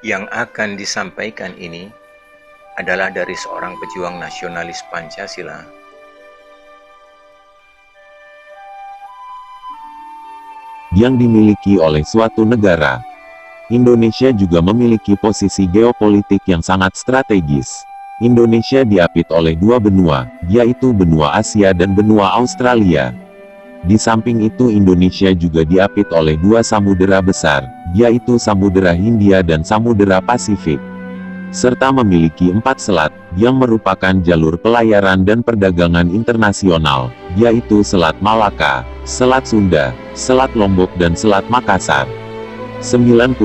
Yang akan disampaikan ini adalah dari seorang pejuang nasionalis Pancasila yang dimiliki oleh suatu negara. Indonesia juga memiliki posisi geopolitik yang sangat strategis. Indonesia diapit oleh dua benua, yaitu benua Asia dan benua Australia. Di samping itu Indonesia juga diapit oleh dua samudera besar, yaitu Samudera Hindia dan Samudera Pasifik. Serta memiliki 4 selat, yang merupakan jalur pelayaran dan perdagangan internasional, yaitu Selat Malaka, Selat Sunda, Selat Lombok dan Selat Makassar. 90%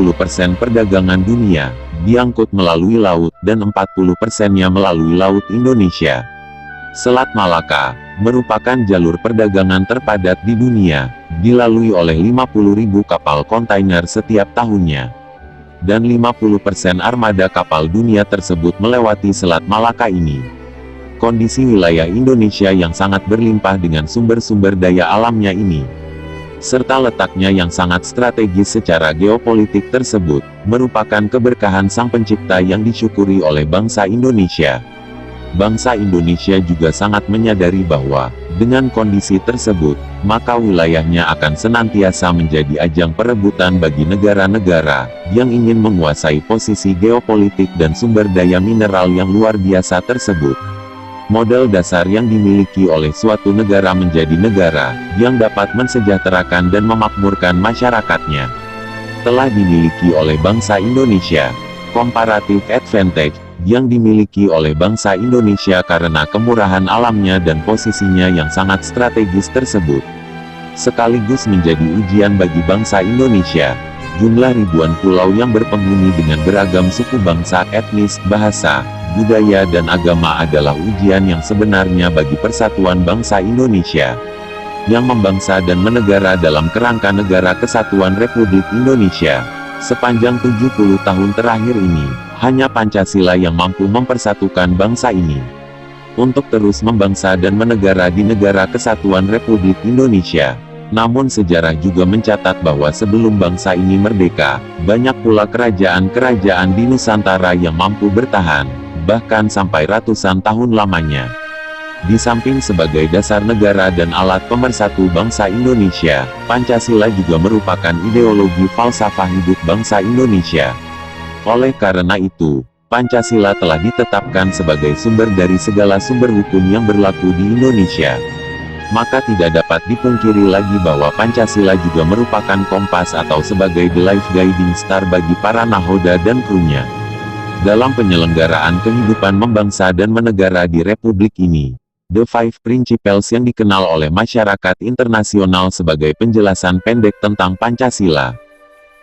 perdagangan dunia diangkut melalui laut, dan 40%-nya melalui Laut Indonesia. Selat Malaka merupakan jalur perdagangan terpadat di dunia, dilalui oleh 50.000 kapal kontainer setiap tahunnya. Dan 50% armada kapal dunia tersebut melewati Selat Malaka ini. Kondisi wilayah Indonesia yang sangat berlimpah dengan sumber-sumber daya alamnya ini, serta letaknya yang sangat strategis secara geopolitik tersebut, merupakan keberkahan Sang Pencipta yang disyukuri oleh bangsa Indonesia. Bangsa Indonesia juga sangat menyadari bahwa, dengan kondisi tersebut, maka wilayahnya akan senantiasa menjadi ajang perebutan bagi negara-negara, yang ingin menguasai posisi geopolitik dan sumber daya mineral yang luar biasa tersebut. Modal dasar yang dimiliki oleh suatu negara menjadi negara, yang dapat mensejahterakan dan memakmurkan masyarakatnya, telah dimiliki oleh bangsa Indonesia. Comparative advantage yang dimiliki oleh bangsa Indonesia karena kemurahan alamnya dan posisinya yang sangat strategis tersebut, sekaligus menjadi ujian bagi bangsa Indonesia. Jumlah ribuan pulau yang berpenghuni dengan beragam suku bangsa, etnis, bahasa, budaya dan agama adalah ujian yang sebenarnya bagi persatuan bangsa Indonesia, yang membangsa dan menegara dalam kerangka Negara Kesatuan Republik Indonesia. Sepanjang 70 tahun terakhir ini, hanya Pancasila yang mampu mempersatukan bangsa ini untuk terus membangsa dan menegara di Negara Kesatuan Republik Indonesia. Namun sejarah juga mencatat bahwa sebelum bangsa ini merdeka, banyak pula kerajaan-kerajaan di Nusantara yang mampu bertahan, bahkan sampai ratusan tahun lamanya. Di samping sebagai dasar negara dan alat pemersatu bangsa Indonesia, Pancasila juga merupakan ideologi falsafah hidup bangsa Indonesia. Oleh karena itu, Pancasila telah ditetapkan sebagai sumber dari segala sumber hukum yang berlaku di Indonesia. Maka tidak dapat dipungkiri lagi bahwa Pancasila juga merupakan kompas atau sebagai the life guiding star bagi para nahoda dan krunya dalam penyelenggaraan kehidupan membangsa dan menegara di Republik ini. The Five Principles yang dikenal oleh masyarakat internasional sebagai penjelasan pendek tentang Pancasila,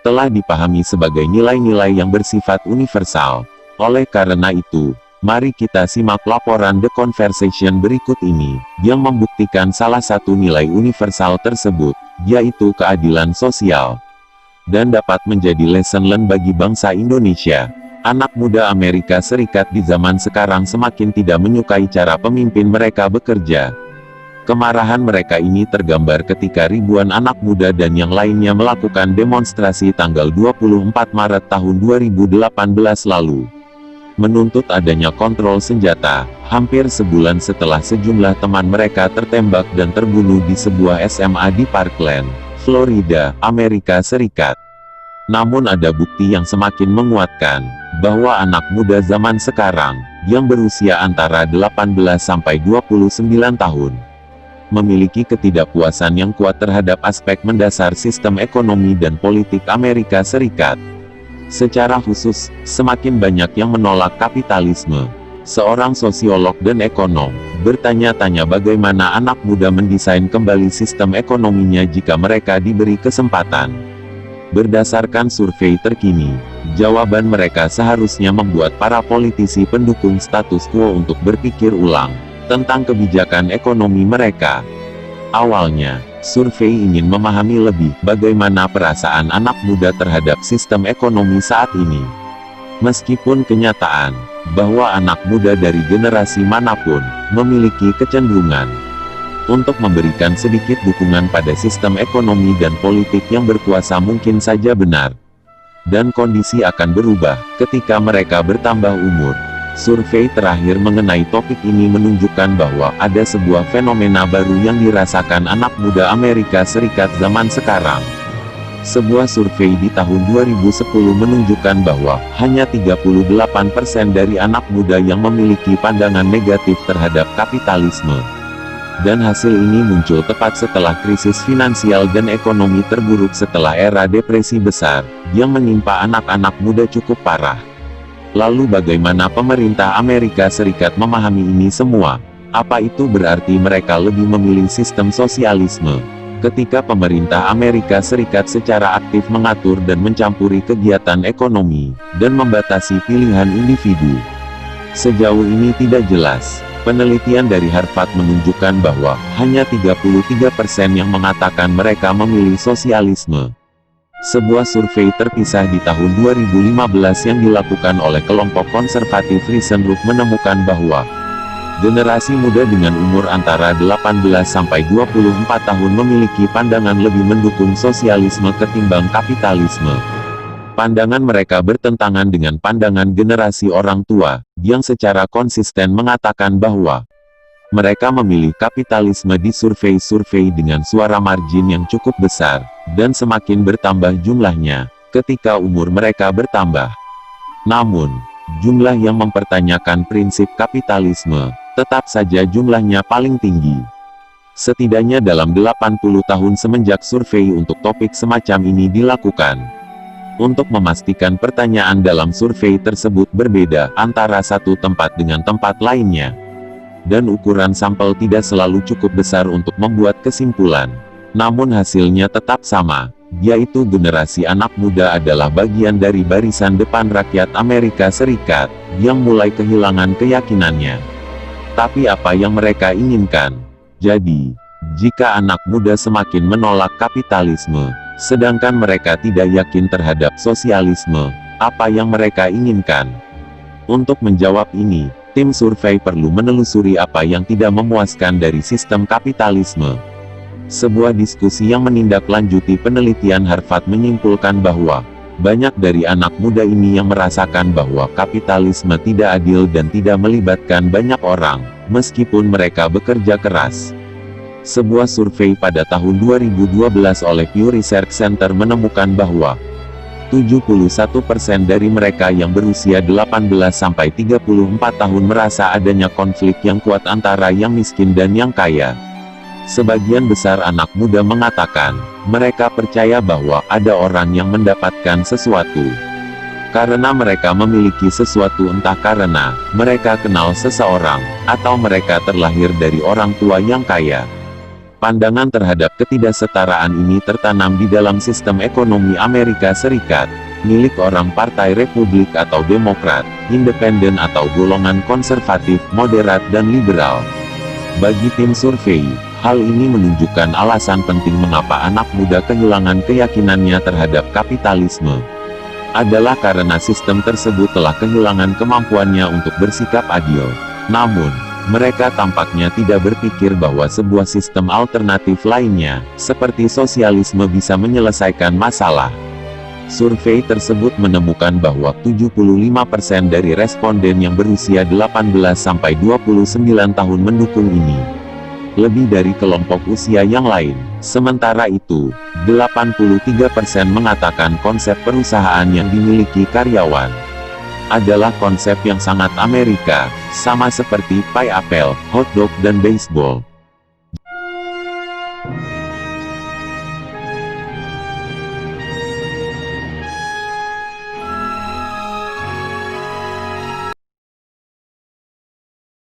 telah dipahami sebagai nilai-nilai yang bersifat universal. Oleh karena itu, mari kita simak laporan The Conversation berikut ini, yang membuktikan salah satu nilai universal tersebut, yaitu keadilan sosial, dan dapat menjadi lesson learned bagi bangsa Indonesia. Anak muda Amerika Serikat di zaman sekarang semakin tidak menyukai cara pemimpin mereka bekerja. Kemarahan mereka ini tergambar ketika ribuan anak muda dan yang lainnya melakukan demonstrasi tanggal 24 Maret tahun 2018 lalu, menuntut adanya kontrol senjata, hampir sebulan setelah sejumlah teman mereka tertembak dan terbunuh di sebuah SMA di Parkland, Florida, Amerika Serikat. Namun ada bukti yang semakin menguatkan bahwa anak muda zaman sekarang, yang berusia antara 18 sampai 29 tahun, memiliki ketidakpuasan yang kuat terhadap aspek mendasar sistem ekonomi dan politik Amerika Serikat. Secara khusus, semakin banyak yang menolak kapitalisme. Seorang sosiolog dan ekonom bertanya-tanya bagaimana anak muda mendesain kembali sistem ekonominya jika mereka diberi kesempatan. Berdasarkan survei terkini, jawaban mereka seharusnya membuat para politisi pendukung status quo untuk berpikir ulang tentang kebijakan ekonomi mereka. Awalnya, survei ingin memahami lebih bagaimana perasaan anak muda terhadap sistem ekonomi saat ini. Meskipun kenyataan bahwa anak muda dari generasi manapun memiliki kecenderungan untuk memberikan sedikit dukungan pada sistem ekonomi dan politik yang berkuasa mungkin saja benar. dan kondisi akan berubah ketika mereka bertambah umur. Survei terakhir mengenai topik ini menunjukkan bahwa ada sebuah fenomena baru yang dirasakan anak muda Amerika Serikat zaman sekarang. Sebuah survei di tahun 2010 menunjukkan bahwa hanya 38% dari anak muda yang memiliki pandangan negatif terhadap kapitalisme. Dan hasil ini muncul tepat setelah krisis finansial dan ekonomi terburuk setelah era depresi besar, yang menimpa anak-anak muda cukup parah. Lalu bagaimana pemerintah Amerika Serikat memahami ini semua? Apa itu berarti mereka lebih memilih sistem sosialisme? Ketika pemerintah Amerika Serikat secara aktif mengatur dan mencampuri kegiatan ekonomi, dan membatasi pilihan individu. Sejauh ini tidak jelas. Penelitian dari Harvard menunjukkan bahwa hanya 33% yang mengatakan mereka memilih sosialisme. Sebuah survei terpisah di tahun 2015 yang dilakukan oleh kelompok konservatif Risenroot menemukan bahwa generasi muda dengan umur antara 18 sampai 24 tahun memiliki pandangan lebih mendukung sosialisme ketimbang kapitalisme. Pandangan mereka bertentangan dengan pandangan generasi orang tua, yang secara konsisten mengatakan bahwa mereka memilih kapitalisme di survei-survei dengan suara margin yang cukup besar, dan semakin bertambah jumlahnya, ketika umur mereka bertambah. Namun, jumlah yang mempertanyakan prinsip kapitalisme, tetap saja jumlahnya paling tinggi. Setidaknya dalam 80 tahun semenjak survei untuk topik semacam ini dilakukan. Untuk memastikan pertanyaan dalam survei tersebut berbeda antara satu tempat dengan tempat lainnya. Dan ukuran sampel tidak selalu cukup besar untuk membuat kesimpulan. Namun hasilnya tetap sama, yaitu generasi anak muda adalah bagian dari barisan depan rakyat Amerika Serikat, yang mulai kehilangan keyakinannya. Tapi apa yang mereka inginkan? Jadi, jika anak muda semakin menolak kapitalisme, sedangkan mereka tidak yakin terhadap sosialisme, apa yang mereka inginkan? Untuk menjawab ini, tim survei perlu menelusuri apa yang tidak memuaskan dari sistem kapitalisme. Sebuah diskusi yang menindaklanjuti penelitian Harvard menyimpulkan bahwa banyak dari anak muda ini yang merasakan bahwa kapitalisme tidak adil dan tidak melibatkan banyak orang, meskipun mereka bekerja keras. Sebuah survei pada tahun 2012 oleh Pew Research Center menemukan bahwa 71% dari mereka yang berusia 18-34 tahun merasa adanya konflik yang kuat antara yang miskin dan yang kaya. Sebagian besar anak muda mengatakan, mereka percaya bahwa ada orang yang mendapatkan sesuatu. Karena mereka memiliki sesuatu, entah karena mereka kenal seseorang, atau mereka terlahir dari orang tua yang kaya. Pandangan terhadap ketidaksetaraan ini tertanam di dalam sistem ekonomi Amerika Serikat, milik orang Partai Republik atau Demokrat, Independen atau golongan konservatif, moderat dan liberal. Bagi tim survei, hal ini menunjukkan alasan penting mengapa anak muda kehilangan keyakinannya terhadap kapitalisme. Adalah karena sistem tersebut telah kehilangan kemampuannya untuk bersikap adil. Namun, mereka tampaknya tidak berpikir bahwa sebuah sistem alternatif lainnya, seperti sosialisme bisa menyelesaikan masalah. Survei tersebut menemukan bahwa 75% dari responden yang berusia 18-29 tahun mendukung ini. Lebih dari kelompok usia yang lain. Sementara itu, 83% mengatakan konsep perusahaan yang dimiliki karyawan adalah konsep yang sangat Amerika, sama seperti pie apple, hotdog dan baseball.